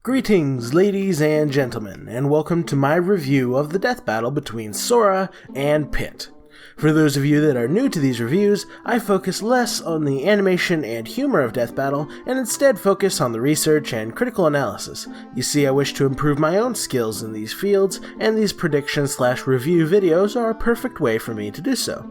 Greetings, ladies and gentlemen, and welcome to my review of the death battle between Sora and Pit. For those of you that are new to these reviews, I focus less on the animation and humor of Death Battle, and instead focus on the research and critical analysis. You see, I wish to improve my own skills in these fields, and these prediction/review videos are a perfect way for me to do so.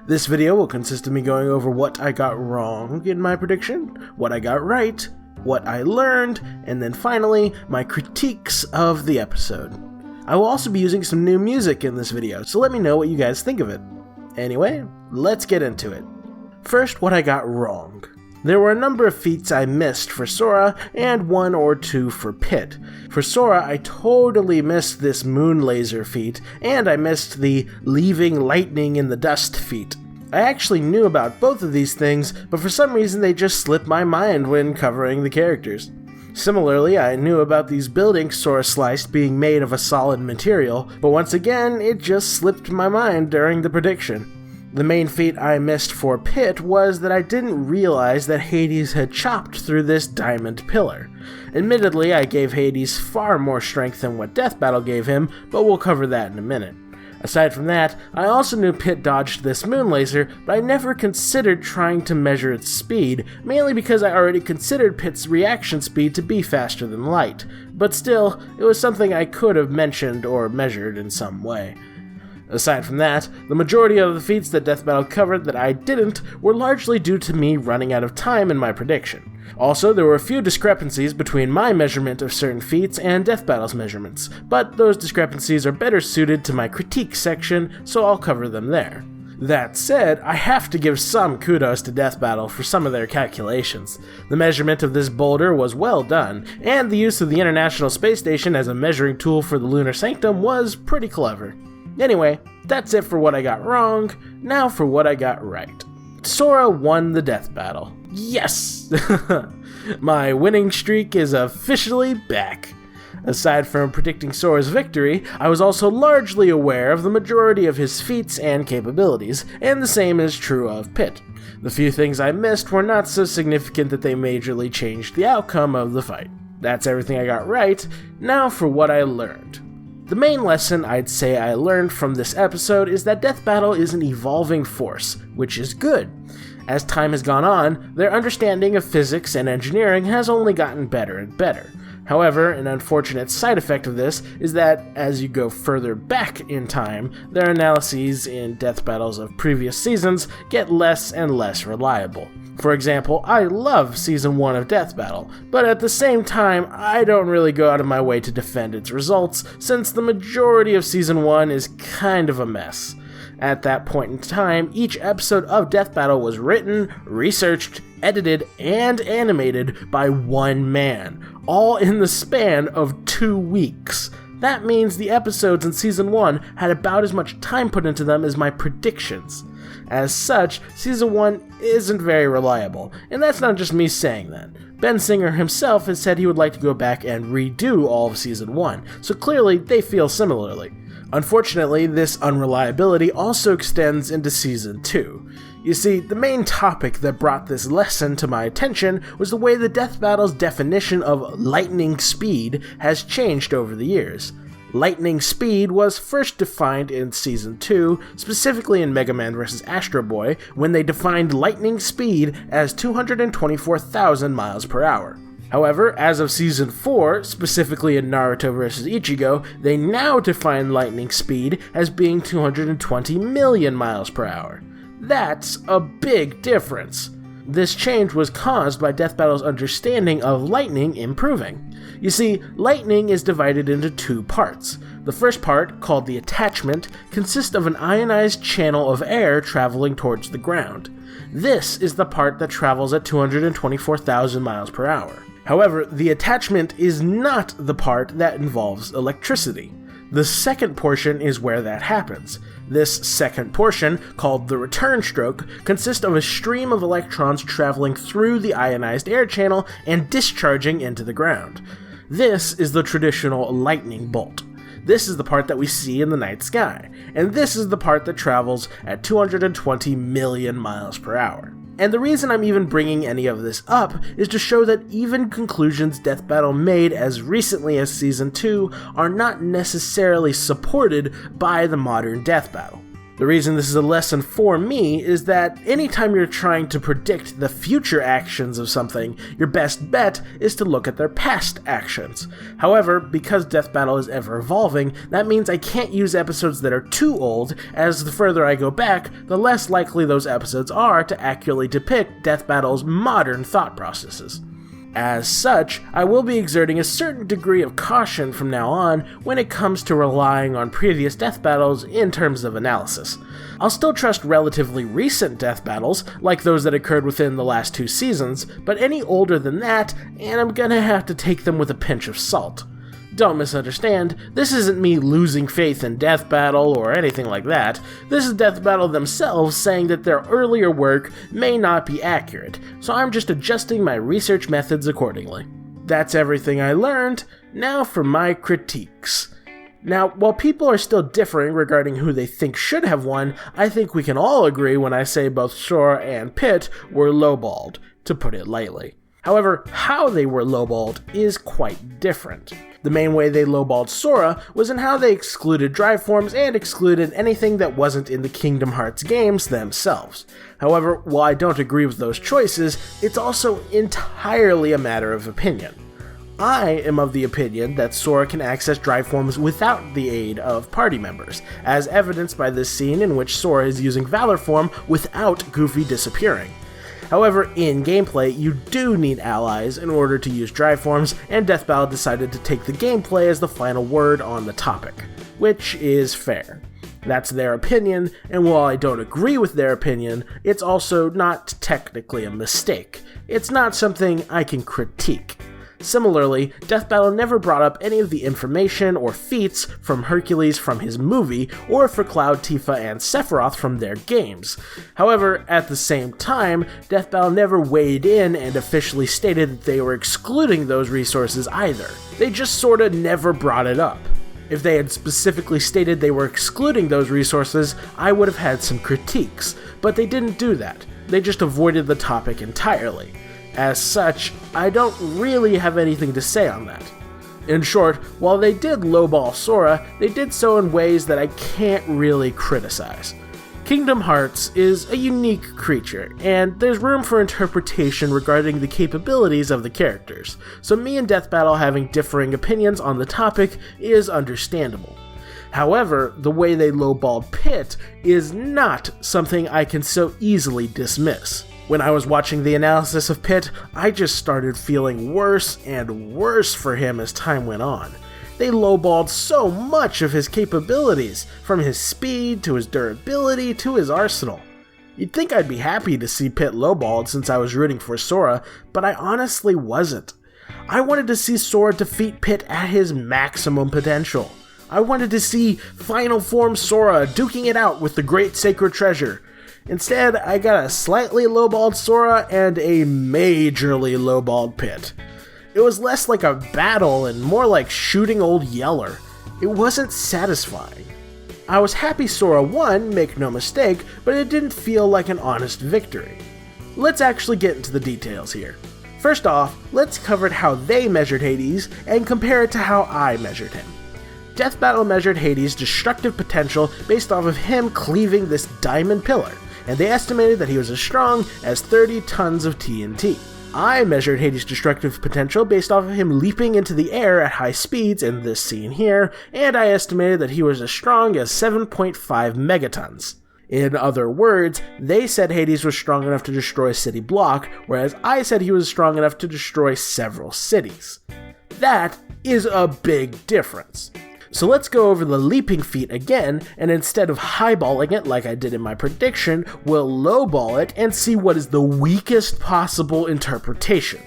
This video will consist of me going over what I got wrong in my prediction, what I got right, what I learned, and then finally, my critiques of the episode. I will also be using some new music in this video, so let me know what you guys think of it. Anyway, let's get into it. First, what I got wrong. There were a number of feats I missed for Sora, and one or two for Pit. For Sora, I totally missed this moon laser feat, and I missed the leaving lightning in the dust feat. I actually knew about both of these things, but for some reason they just slipped my mind when covering the characters. Similarly, I knew about these buildings Sora sliced being made of a solid material, but once again, it just slipped my mind during the prediction. The main feat I missed for Pit was that I didn't realize that Hades had chopped through this diamond pillar. Admittedly, I gave Hades far more strength than what Death Battle gave him, but we'll cover that in a minute. Aside from that, I also knew Pit dodged this moon laser, but I never considered trying to measure its speed, mainly because I already considered Pit's reaction speed to be faster than light. But still, it was something I could have mentioned or measured in some way. Aside from that, the majority of the feats that Death Battle covered that I didn't were largely due to me running out of time in my prediction. Also, there were a few discrepancies between my measurement of certain feats and Death Battle's measurements, but those discrepancies are better suited to my critique section, so I'll cover them there. That said, I have to give some kudos to Death Battle for some of their calculations. The measurement of this boulder was well done, and the use of the International Space Station as a measuring tool for the Lunar Sanctum was pretty clever. Anyway, that's it for what I got wrong. Now for what I got right. Sora won the death battle. Yes! My winning streak is officially back. Aside from predicting Sora's victory, I was also largely aware of the majority of his feats and capabilities, and the same is true of Pit. The few things I missed were not so significant that they majorly changed the outcome of the fight. That's everything I got right. Now for what I learned. The main lesson I'd say I learned from this episode is that Death Battle is an evolving force, which is good. As time has gone on, their understanding of physics and engineering has only gotten better and better. However, an unfortunate side effect of this is that, as you go further back in time, their analyses in death battles of previous seasons get less and less reliable. For example, I love Season 1 of Death Battle, but at the same time, I don't really go out of my way to defend its results, since the majority of Season 1 is kind of a mess. At that point in time, each episode of Death Battle was written, researched, edited, and animated by one man, all in the span of 2 weeks. That means the episodes in Season 1 had about as much time put into them as my predictions. As such, Season 1 isn't very reliable, and that's not just me saying that. Ben Singer himself has said he would like to go back and redo all of Season 1, so clearly they feel similarly. Unfortunately, this unreliability also extends into Season 2. You see, the main topic that brought this lesson to my attention was the way the Death Battle's definition of lightning speed has changed over the years. Lightning speed was first defined in Season 2, specifically in Mega Man vs. Astro Boy, when they defined lightning speed as 224,000 miles per hour. However, as of Season 4, specifically in Naruto vs. Ichigo, they now define lightning speed as being 220 million miles per hour. That's a big difference. This change was caused by Death Battle's understanding of lightning improving. You see, lightning is divided into 2 parts. The first part, called the attachment, consists of an ionized channel of air traveling towards the ground. This is the part that travels at 224,000 miles per hour. However, the attachment is not the part that involves electricity. The second portion is where that happens. This second portion, called the return stroke, consists of a stream of electrons traveling through the ionized air channel and discharging into the ground. This is the traditional lightning bolt. This is the part that we see in the night sky, and this is the part that travels at 220 million miles per hour. And the reason I'm even bringing any of this up is to show that even conclusions Death Battle made as recently as Season 2 are not necessarily supported by the modern Death Battle. The reason this is a lesson for me is that anytime you're trying to predict the future actions of something, your best bet is to look at their past actions. However, because Death Battle is ever evolving, that means I can't use episodes that are too old, as the further I go back, the less likely those episodes are to accurately depict Death Battle's modern thought processes. As such, I will be exerting a certain degree of caution from now on when it comes to relying on previous death battles in terms of analysis. I'll still trust relatively recent death battles, like those that occurred within the last 2 seasons, but any older than that, and I'm gonna have to take them with a pinch of salt. Don't misunderstand, this isn't me losing faith in Death Battle or anything like that. This is Death Battle themselves saying that their earlier work may not be accurate, so I'm just adjusting my research methods accordingly. That's everything I learned, now for my critiques. Now, while people are still differing regarding who they think should have won, I think we can all agree when I say both Sora and Pit were lowballed, to put it lightly. However, how they were lowballed is quite different. The main way they lowballed Sora was in how they excluded drive forms and excluded anything that wasn't in the Kingdom Hearts games themselves. However, while I don't agree with those choices, it's also entirely a matter of opinion. I am of the opinion that Sora can access drive forms without the aid of party members, as evidenced by this scene in which Sora is using Valor form without Goofy disappearing. However, in gameplay, you do need allies in order to use drive forms, and Death Battle decided to take the gameplay as the final word on the topic, which is fair. That's their opinion, and while I don't agree with their opinion, it's also not technically a mistake. It's not something I can critique. Similarly, Death Battle never brought up any of the information or feats from Hercules from his movie, or for Cloud, Tifa, and Sephiroth from their games. However, at the same time, Death Battle never weighed in and officially stated that they were excluding those resources either. They just sorta never brought it up. If they had specifically stated they were excluding those resources, I would have had some critiques, but they didn't do that. They just avoided the topic entirely. As such, I don't really have anything to say on that. In short, while they did lowball Sora, they did so in ways that I can't really criticize. Kingdom Hearts is a unique creature, and there's room for interpretation regarding the capabilities of the characters, so me and Death Battle having differing opinions on the topic is understandable. However, the way they lowballed Pit is not something I can so easily dismiss. When I was watching the analysis of Pit, I just started feeling worse and worse for him as time went on. They lowballed so much of his capabilities, from his speed to his durability to his arsenal. You'd think I'd be happy to see Pit lowballed since I was rooting for Sora, but I honestly wasn't. I wanted to see Sora defeat Pit at his maximum potential. I wanted to see Final Form Sora duking it out with the Great Sacred Treasure. Instead, I got a slightly lowballed Sora and a majorly lowballed Pit. It was less like a battle and more like shooting old Yeller. It wasn't satisfying. I was happy Sora won, make no mistake, but it didn't feel like an honest victory. Let's actually get into the details here. First off, let's cover how they measured Hades and compare it to how I measured him. Death Battle measured Hades' destructive potential based off of him cleaving this diamond pillar, and they estimated that he was as strong as 30 tons of TNT. I measured Hades' destructive potential based off of him leaping into the air at high speeds in this scene here, and I estimated that he was as strong as 7.5 megatons. In other words, they said Hades was strong enough to destroy a city block, whereas I said he was strong enough to destroy several cities. That is a big difference. So let's go over the leaping feat again, and instead of highballing it like I did in my prediction, we'll lowball it and see what is the weakest possible interpretation.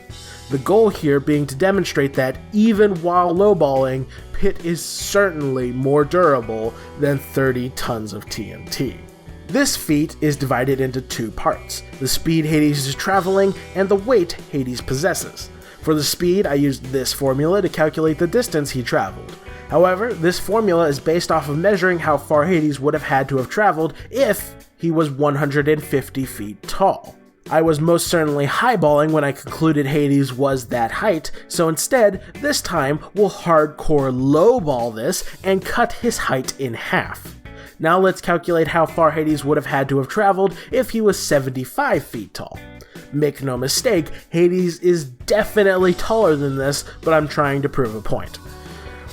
The goal here being to demonstrate that even while lowballing, Pit is certainly more durable than 30 tons of TNT. This feat is divided into 2 parts, the speed Hades is traveling and the weight Hades possesses. For the speed, I used this formula to calculate the distance he traveled. However, this formula is based off of measuring how far Hades would have had to have traveled if he was 150 feet tall. I was most certainly highballing when I concluded Hades was that height, so instead, this time, we'll hardcore lowball this and cut his height in half. Now let's calculate how far Hades would have had to have traveled if he was 75 feet tall. Make no mistake, Hades is definitely taller than this, but I'm trying to prove a point.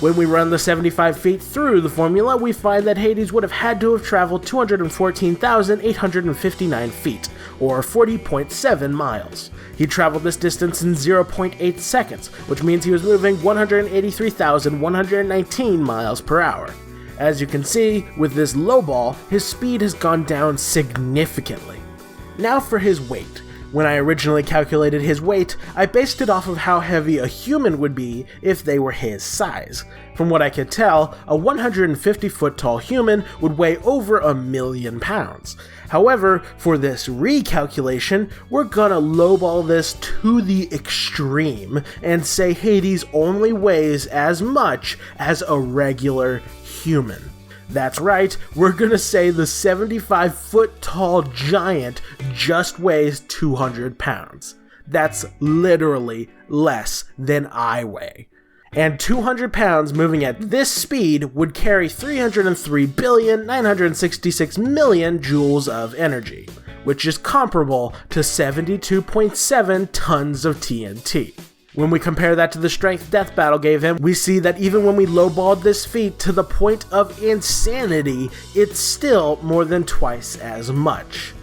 When we run the 75 feet through the formula, we find that Hades would have had to have traveled 214,859 feet, or 40.7 miles. He traveled this distance in 0.8 seconds, which means he was moving 183,119 miles per hour. As you can see, with this lowball, his speed has gone down significantly. Now for his weight. When I originally calculated his weight, I based it off of how heavy a human would be if they were his size. From what I could tell, a 150-foot tall human would weigh over 1,000,000 pounds. However, for this recalculation, we're gonna lowball this to the extreme and say Hades only weighs as much as a regular human. That's right, we're gonna say the 75-foot tall giant just weighs 200 pounds. That's literally less than I weigh. And 200 pounds moving at this speed would carry 303,966,000,000 joules of energy, which is comparable to 72.7 tons of TNT. When we compare that to the strength Death Battle gave him, we see that even when we lowballed this feat to the point of insanity, it's still more than twice as much.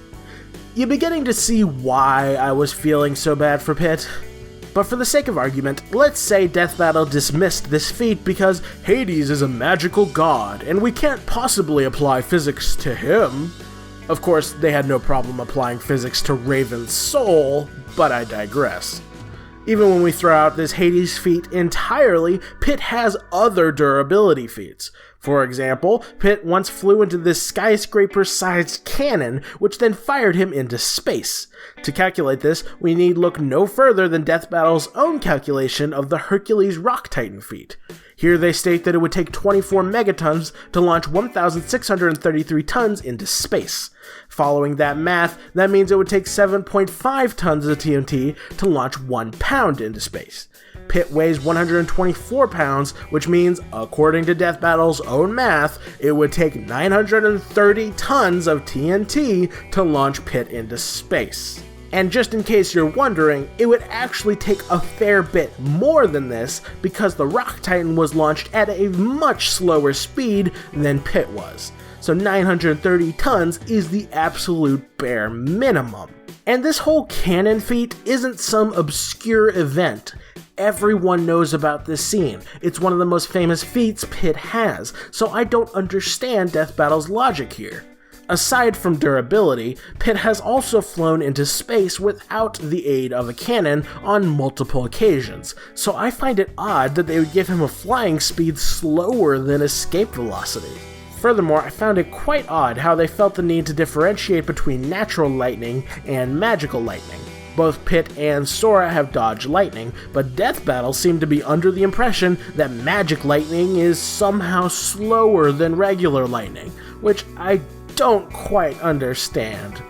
You're beginning to see why I was feeling so bad for Pit. But for the sake of argument, let's say Death Battle dismissed this feat because Hades is a magical god, and we can't possibly apply physics to him. Of course, they had no problem applying physics to Raven's soul, but I digress. Even when we throw out this Hades feat entirely, Pit has other durability feats. For example, Pit once flew into this skyscraper-sized cannon, which then fired him into space. To calculate this, we need look no further than Death Battle's own calculation of the Hercules Rock Titan feat. Here they state that it would take 24 megatons to launch 1,633 tons into space. Following that math, that means it would take 7.5 tons of TNT to launch 1 pound into space. Pit weighs 124 pounds, which means, according to Death Battle's own math, it would take 930 tons of TNT to launch Pit into space. And just in case you're wondering, it would actually take a fair bit more than this because the Rock Titan was launched at a much slower speed than Pit was. So 930 tons is the absolute bare minimum. And this whole cannon feat isn't some obscure event. Everyone knows about this scene. It's one of the most famous feats Pit has, so I don't understand Death Battle's logic here. Aside from durability, Pit has also flown into space without the aid of a cannon on multiple occasions, so I find it odd that they would give him a flying speed slower than escape velocity. Furthermore, I found it quite odd how they felt the need to differentiate between natural lightning and magical lightning. Both Pit and Sora have dodged lightning, but Death Battle seemed to be under the impression that magic lightning is somehow slower than regular lightning, which I don't quite understand.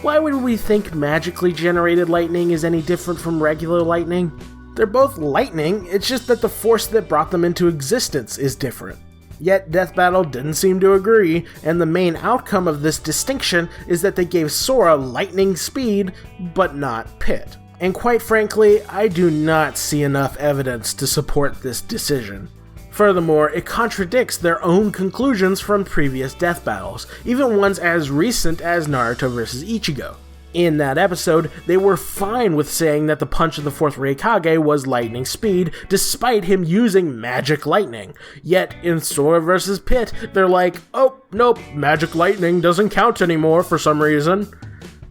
Why would we think magically generated lightning is any different from regular lightning? They're both lightning, it's just that the force that brought them into existence is different. Yet Death Battle didn't seem to agree, and the main outcome of this distinction is that they gave Sora lightning speed, but not Pit. And quite frankly, I do not see enough evidence to support this decision. Furthermore, it contradicts their own conclusions from previous Death Battles, even ones as recent as Naruto vs. Ichigo. In that episode, they were fine with saying that the punch of the 4th Raikage was lightning speed, despite him using magic lightning. Yet, in Sora vs. Pit, they're like, oh, nope, magic lightning doesn't count anymore for some reason.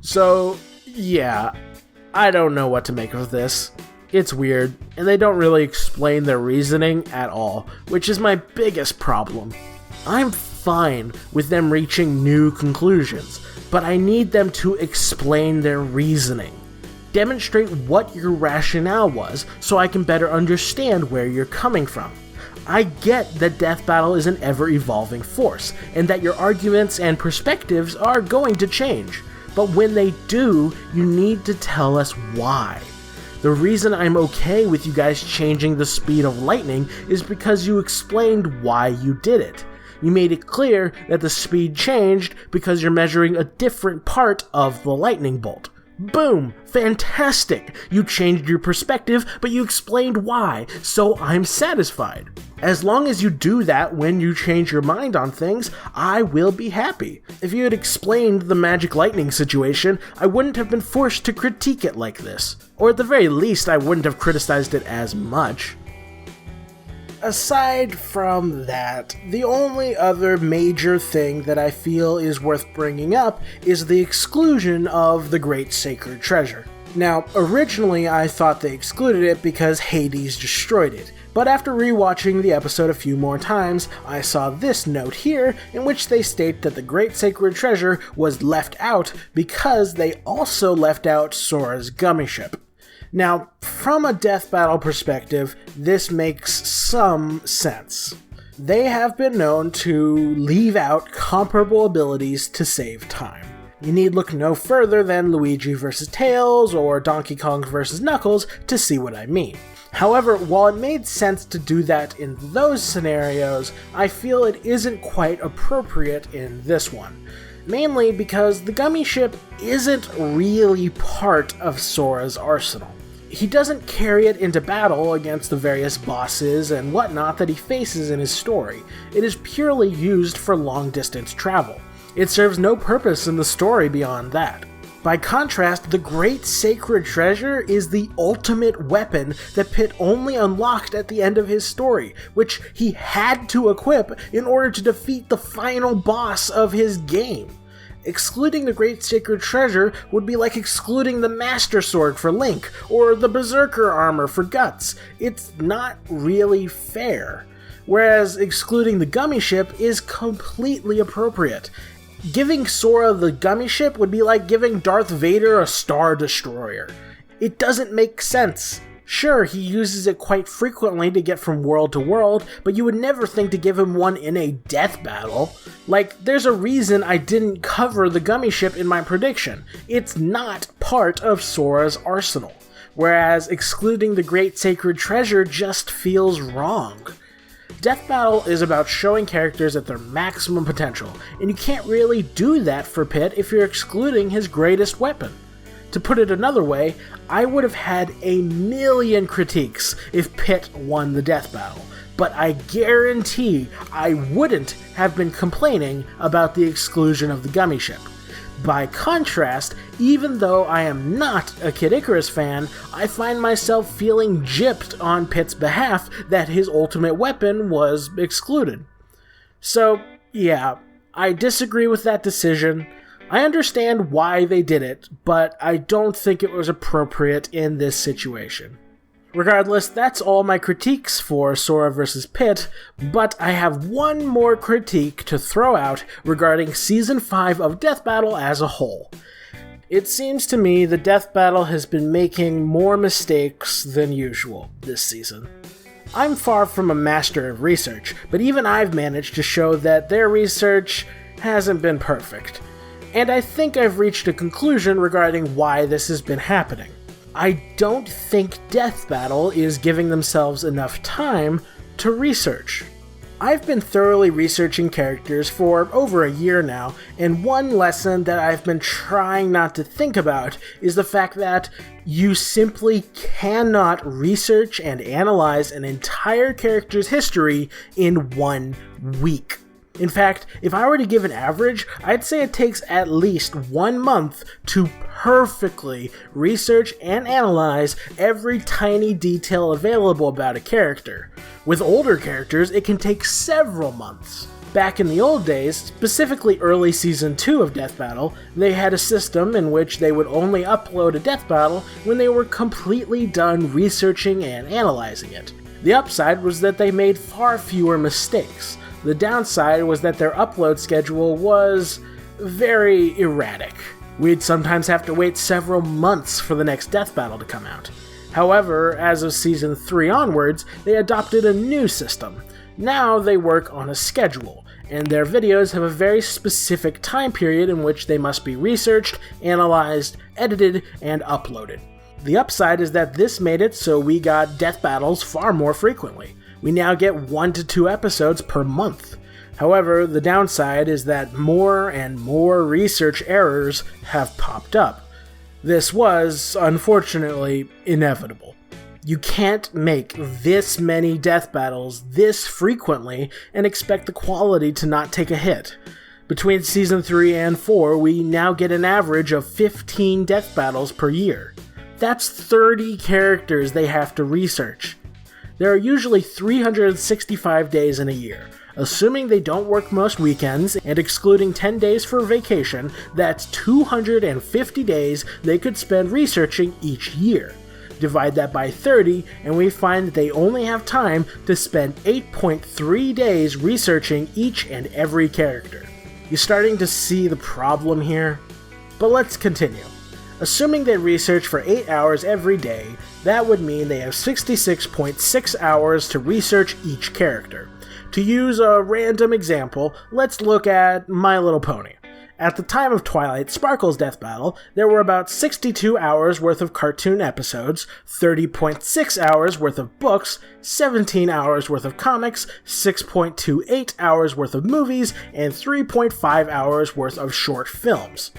So, yeah, I don't know what to make of this. It's weird, and they don't really explain their reasoning at all, which is my biggest problem. I'm fine with them reaching new conclusions, but I need them to explain their reasoning. Demonstrate what your rationale was so I can better understand where you're coming from. I get that Death Battle is an ever-evolving force, and that your arguments and perspectives are going to change, but when they do, you need to tell us why. The reason I'm okay with you guys changing the speed of lightning is because you explained why you did it. You made it clear that the speed changed because you're measuring a different part of the lightning bolt. Boom! Fantastic! You changed your perspective, but you explained why, so I'm satisfied. As long as you do that when you change your mind on things, I will be happy. If you had explained the magic lightning situation, I wouldn't have been forced to critique it like this. Or at the very least, I wouldn't have criticized it as much. Aside from that, the only other major thing that I feel is worth bringing up is the exclusion of the Great Sacred Treasure. Now, originally I thought they excluded it because Hades destroyed it, but after rewatching the episode a few more times, I saw this note here in which they state that the Great Sacred Treasure was left out because they also left out Sora's gummy ship. Now, from a death battle perspective, this makes some sense. They have been known to leave out comparable abilities to save time. You need look no further than Luigi vs. Tails or Donkey Kong vs. Knuckles to see what I mean. However, while it made sense to do that in those scenarios, I feel it isn't quite appropriate in this one. Mainly because the gummy ship isn't really part of Sora's arsenal. He doesn't carry it into battle against the various bosses and whatnot that he faces in his story. It is purely used for long-distance travel. It serves no purpose in the story beyond that. By contrast, the Great Sacred Treasure is the ultimate weapon that Pit only unlocked at the end of his story, which he had to equip in order to defeat the final boss of his game. Excluding the Great Sacred Treasure would be like excluding the Master Sword for Link, or the Berserker Armor for Guts. It's not really fair. Whereas excluding the Gummy Ship is completely appropriate. Giving Sora the Gummy Ship would be like giving Darth Vader a Star Destroyer. It doesn't make sense. Sure, he uses it quite frequently to get from world to world, but you would never think to give him one in a death battle. Like, there's a reason I didn't cover the gummy ship in my prediction. It's not part of Sora's arsenal. Whereas excluding the Great Sacred Treasure just feels wrong. Death Battle is about showing characters at their maximum potential, and you can't really do that for Pit if you're excluding his greatest weapon. To put it another way, I would have had a million critiques if Pit won the death battle, but I guarantee I wouldn't have been complaining about the exclusion of the gummy ship. By contrast, even though I am not a Kid Icarus fan, I find myself feeling gypped on Pit's behalf that his ultimate weapon was excluded. So, yeah, I disagree with that decision. I understand why they did it, but I don't think it was appropriate in this situation. Regardless, that's all my critiques for Sora vs. Pit, but I have one more critique to throw out regarding Season 5 of Death Battle as a whole. It seems to me the Death Battle has been making more mistakes than usual this season. I'm far from a master of research, but even I've managed to show that their research hasn't been perfect. And I think I've reached a conclusion regarding why this has been happening. I don't think Death Battle is giving themselves enough time to research. I've been thoroughly researching characters for over a year now, and one lesson that I've been trying not to think about is the fact that you simply cannot research and analyze an entire character's history in 1 week. In fact, if I were to give an average, I'd say it takes at least 1 month to perfectly research and analyze every tiny detail available about a character. With older characters, it can take several months. Back in the old days, specifically early Season 2 of Death Battle, they had a system in which they would only upload a Death Battle when they were completely done researching and analyzing it. The upside was that they made far fewer mistakes. The downside was that their upload schedule was very erratic. We'd sometimes have to wait several months for the next Death Battle to come out. However, as of Season 3 onwards, they adopted a new system. Now they work on a schedule, and their videos have a very specific time period in which they must be researched, analyzed, edited, and uploaded. The upside is that this made it so we got death battles far more frequently. We now get 1 to 2 episodes per month. However, the downside is that more and more research errors have popped up. This was, unfortunately, inevitable. You can't make this many death battles this frequently and expect the quality to not take a hit. Between Season 3 and 4, we now get an average of 15 death battles per year. That's 30 characters they have to research. There are usually 365 days in a year. Assuming they don't work most weekends, and excluding 10 days for vacation, that's 250 days they could spend researching each year. Divide that by 30, and we find that they only have time to spend 8.3 days researching each and every character. You starting to see the problem here? But let's continue. Assuming they research for 8 hours every day, that would mean they have 66.6 hours to research each character. To use a random example, let's look at My Little Pony. At the time of Twilight Sparkle's death battle, there were about 62 hours worth of cartoon episodes, 30.6 hours worth of books, 17 hours worth of comics, 6.28 hours worth of movies, and 3.5 hours worth of short films.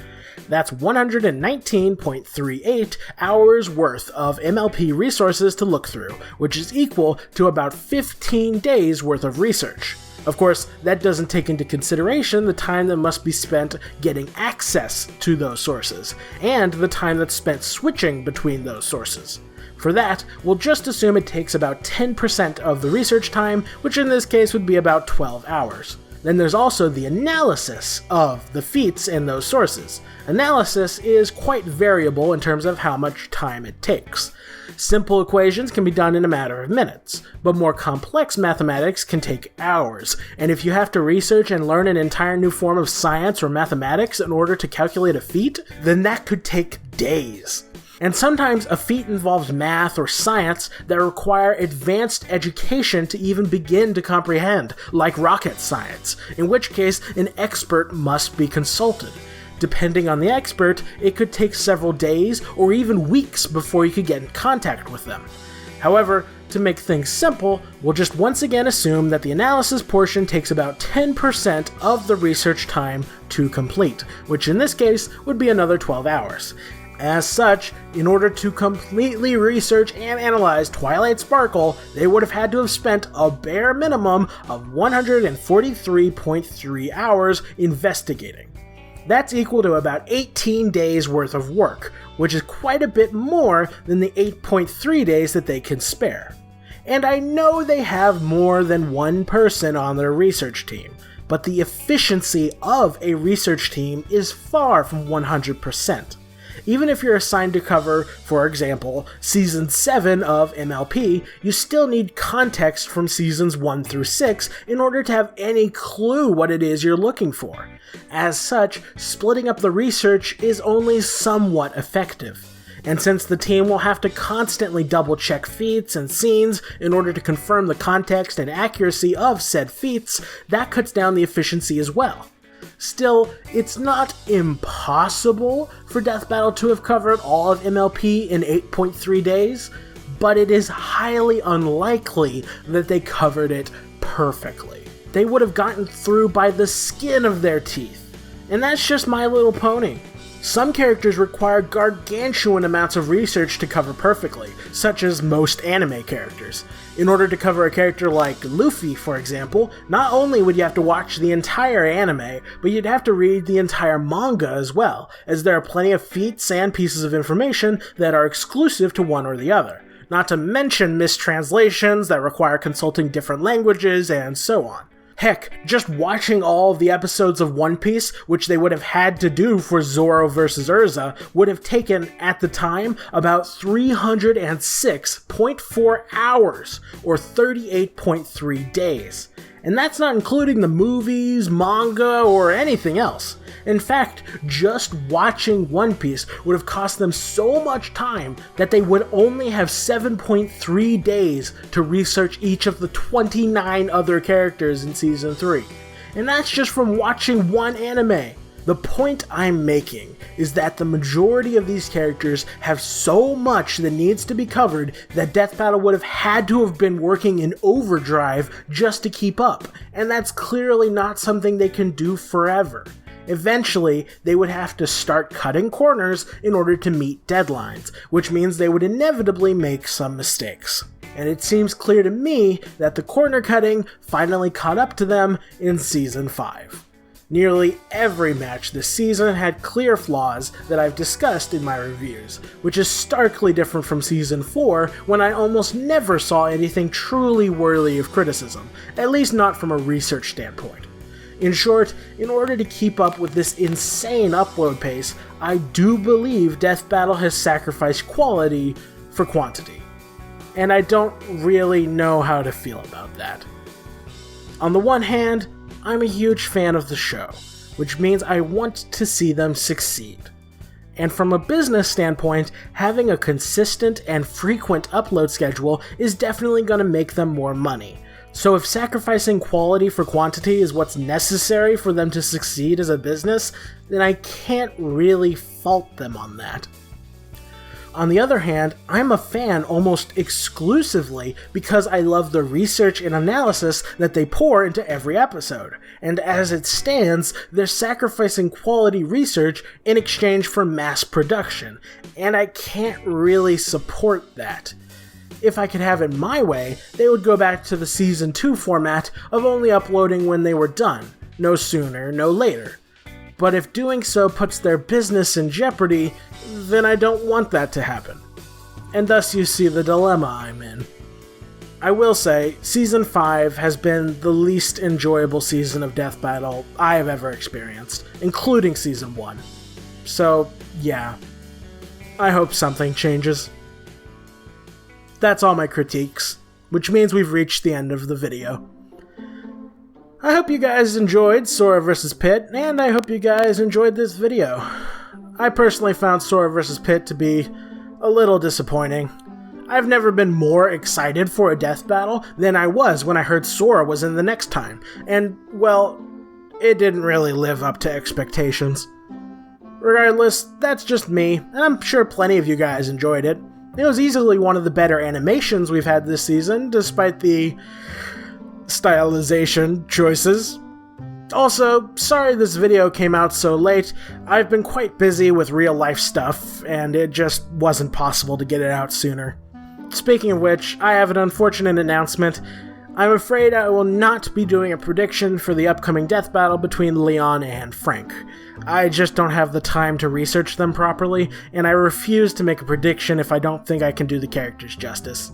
That's 119.38 hours worth of MLP resources to look through, which is equal to about 15 days worth of research. Of course, that doesn't take into consideration the time that must be spent getting access to those sources, and the time that's spent switching between those sources. For that, we'll just assume it takes about 10% of the research time, which in this case would be about 12 hours. Then there's also the analysis of the feats in those sources. Analysis is quite variable in terms of how much time it takes. Simple equations can be done in a matter of minutes, but more complex mathematics can take hours, and if you have to research and learn an entire new form of science or mathematics in order to calculate a feat, then that could take days. And sometimes a feat involves math or science that require advanced education to even begin to comprehend, like rocket science, in which case an expert must be consulted. Depending on the expert, it could take several days or even weeks before you could get in contact with them. However, to make things simple, we'll just once again assume that the analysis portion takes about 10% of the research time to complete, which in this case would be another 12 hours. As such, in order to completely research and analyze Twilight Sparkle, they would have had to have spent a bare minimum of 143.3 hours investigating. That's equal to about 18 days worth of work, which is quite a bit more than the 8.3 days that they can spare. And I know they have more than one person on their research team, but the efficiency of a research team is far from 100%. Even if you're assigned to cover, for example, Season 7 of MLP, you still need context from Seasons 1 through 6 in order to have any clue what it is you're looking for. As such, splitting up the research is only somewhat effective. And since the team will have to constantly double-check feats and scenes in order to confirm the context and accuracy of said feats, that cuts down the efficiency as well. Still, it's not impossible for Death Battle to have covered all of MLP in 8.3 days, but it is highly unlikely that they covered it perfectly. They would have gotten through by the skin of their teeth, and that's just My Little Pony. Some characters require gargantuan amounts of research to cover perfectly, such as most anime characters. In order to cover a character like Luffy, for example, not only would you have to watch the entire anime, but you'd have to read the entire manga as well, as there are plenty of feats and pieces of information that are exclusive to one or the other, not to mention mistranslations that require consulting different languages and so on. Heck, just watching all of the episodes of One Piece, which they would have had to do for Zoro vs. Urza, would have taken, at the time, about 306.4 hours, or 38.3 days. And that's not including the movies, manga, or anything else. In fact, just watching One Piece would have cost them so much time that they would only have 7.3 days to research each of the 29 other characters in Season 3. and that's just from watching one anime. The point I'm making is that the majority of these characters have so much that needs to be covered that Death Battle would have had to have been working in overdrive just to keep up, and that's clearly not something they can do forever. Eventually, they would have to start cutting corners in order to meet deadlines, which means they would inevitably make some mistakes. And it seems clear to me that the corner cutting finally caught up to them in Season 5. Nearly every match this season had clear flaws that I've discussed in my reviews, which is starkly different from Season 4, when I almost never saw anything truly worthy of criticism, at least not from a research standpoint. In short, in order to keep up with this insane upload pace, I do believe Death Battle has sacrificed quality for quantity. And I don't really know how to feel about that. On the one hand, I'm a huge fan of the show, which means I want to see them succeed. And from a business standpoint, having a consistent and frequent upload schedule is definitely going to make them more money. So if sacrificing quality for quantity is what's necessary for them to succeed as a business, then I can't really fault them on that. On the other hand, I'm a fan almost exclusively because I love the research and analysis that they pour into every episode, and as it stands, they're sacrificing quality research in exchange for mass production, and I can't really support that. If I could have it my way, they would go back to the Season 2 format of only uploading when they were done, no sooner, no later. But if doing so puts their business in jeopardy, then I don't want that to happen. And thus you see the dilemma I'm in. I will say, Season 5 has been the least enjoyable season of Death Battle I have ever experienced, including Season 1. So, yeah. I hope something changes. That's all my critiques, which means we've reached the end of the video. I hope you guys enjoyed Sora vs. Pit, and I hope you guys enjoyed this video. I personally found Sora vs. Pit to be a little disappointing. I've never been more excited for a death battle than I was when I heard Sora was in the next time, and, well, it didn't really live up to expectations. Regardless, that's just me, and I'm sure plenty of you guys enjoyed it. It was easily one of the better animations we've had this season, despite the stylization choices. Also, sorry this video came out so late. I've been quite busy with real life stuff, and it just wasn't possible to get it out sooner. Speaking of which, I have an unfortunate announcement. I'm afraid I will not be doing a prediction for the upcoming death battle between Leon and Frank. I just don't have the time to research them properly, and I refuse to make a prediction if I don't think I can do the characters justice.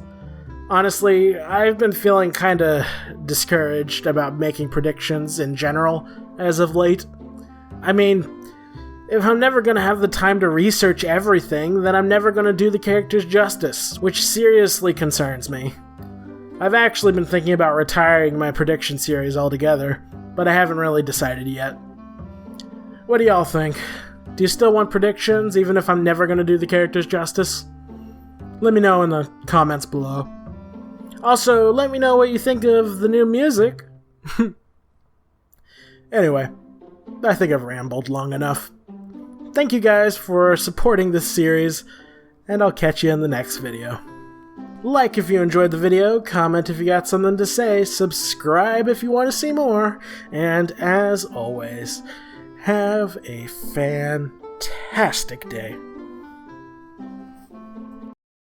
Honestly, I've been feeling kinda discouraged about making predictions in general as of late. I mean, if I'm never gonna have the time to research everything, then I'm never gonna do the characters justice, which seriously concerns me. I've actually been thinking about retiring my prediction series altogether, but I haven't really decided yet. What do y'all think? Do you still want predictions, even if I'm never gonna do the characters justice? Let me know in the comments below. Also, let me know what you think of the new music. Anyway, I think I've rambled long enough. Thank you guys for supporting this series, and I'll catch you in the next video. Like if you enjoyed the video, comment if you got something to say, subscribe if you want to see more, and as always, have a fantastic day.